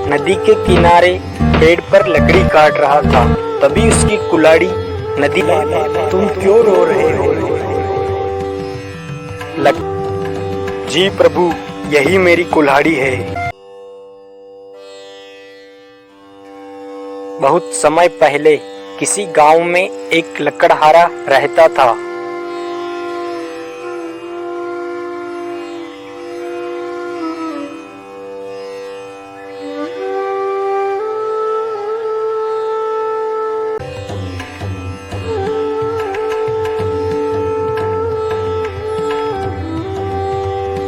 नदी के किनारे पेड़ पर लकड़ी काट रहा था, तभी उसकी कुल्हाड़ी नदी में, तुम क्यों रो रहे हो? जी प्रभु, यही मेरी कुल्हाड़ी है। बहुत समय पहले किसी गांव में एक लकड़हारा रहता था।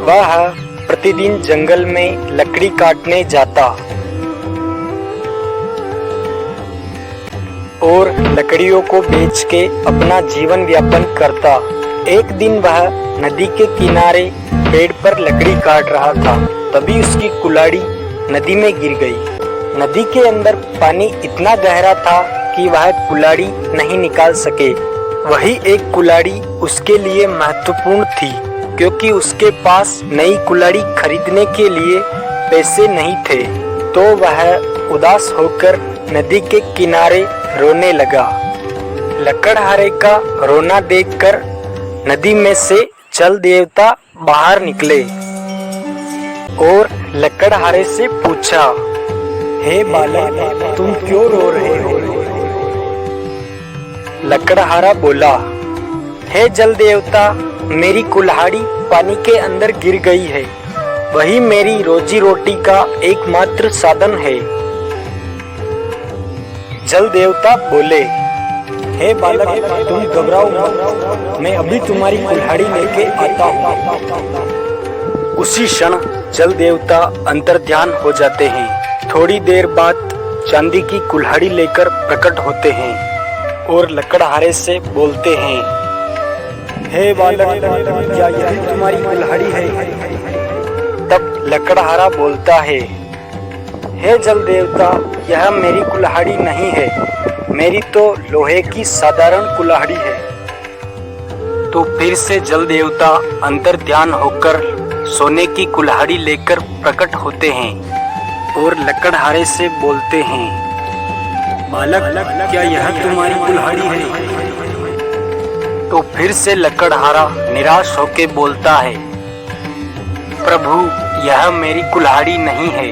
वह प्रतिदिन जंगल में लकड़ी काटने जाता और लकड़ियों को बेच के अपना जीवन यापन करता। एक दिन वह नदी के किनारे पेड़ पर लकड़ी काट रहा था, तभी उसकी कुल्हाड़ी नदी में गिर गई। नदी के अंदर पानी इतना गहरा था कि वह कुल्हाड़ी नहीं निकाल सके। वही एक कुल्हाड़ी उसके लिए महत्वपूर्ण थी, क्योंकि उसके पास नई कुल्हाड़ी खरीदने के लिए पैसे नहीं थे। तो वह उदास होकर नदी के किनारे रोने लगा। लकड़हारे का रोना देखकर नदी में से जल देवता बाहर निकले और लकड़हारे से पूछा, हे बालक, तुम क्यों रो रहे हो? लकड़हारा बोला, हे जल देवता, मेरी कुल्हाड़ी पानी के अंदर गिर गई है। वही मेरी रोजी रोटी का एकमात्र साधन है। जल देवता बोले, हे बालक, तुम घबराओ मत, मैं अभी तुम्हारी कुल्हाड़ी लेके आता हूँ। उसी क्षण जल देवता अंतर्ध्यान हो जाते हैं। थोड़ी देर बाद चांदी की कुल्हाड़ी लेकर प्रकट होते हैं और लकड़हारे से बोलते हैं, हे बालक, क्या यही तुम्हारी कुल्हाड़ी है? तब लकड़हारा बोलता है, हे जल देवता, यह मेरी कुल्हाड़ी नहीं है, मेरी तो लोहे की साधारण कुल्हाड़ी है। तो फिर से जल देवता अंतर्ध्यान होकर सोने की कुल्हाड़ी लेकर प्रकट होते हैं और लकड़हारे से बोलते हैं, बालक, क्या यह तुम्हारी कुल्हाड़ी है? तो फिर से लकड़हारा निराश होकर बोलता है, प्रभु, यह मेरी कुल्हाड़ी नहीं है।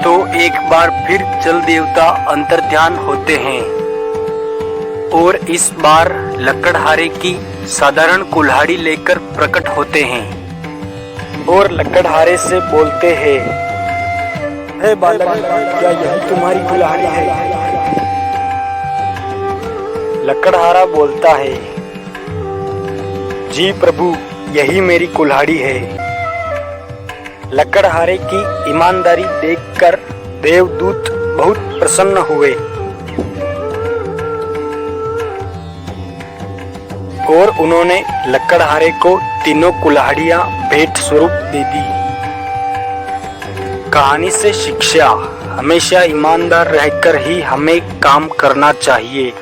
तो एक बार फिर जल देवता अंतर्ध्यान होते हैं और इस बार लकड़हारे की साधारण कुल्हाड़ी लेकर प्रकट होते हैं और लकड़हारे से बोलते हैं, हे बालक, क्या यही तुम्हारी कुल्हाड़ी है? लकड़हारा बोलता है, जी प्रभु, यही मेरी कुल्हाड़ी है। लकड़हारे की ईमानदारी देखकर देवदूत बहुत प्रसन्न हुए और उन्होंने लकड़हारे को तीनों कुल्हाड़ियां भेंट स्वरूप दे दी। कहानी से शिक्षा, हमेशा ईमानदार रहकर ही हमें काम करना चाहिए।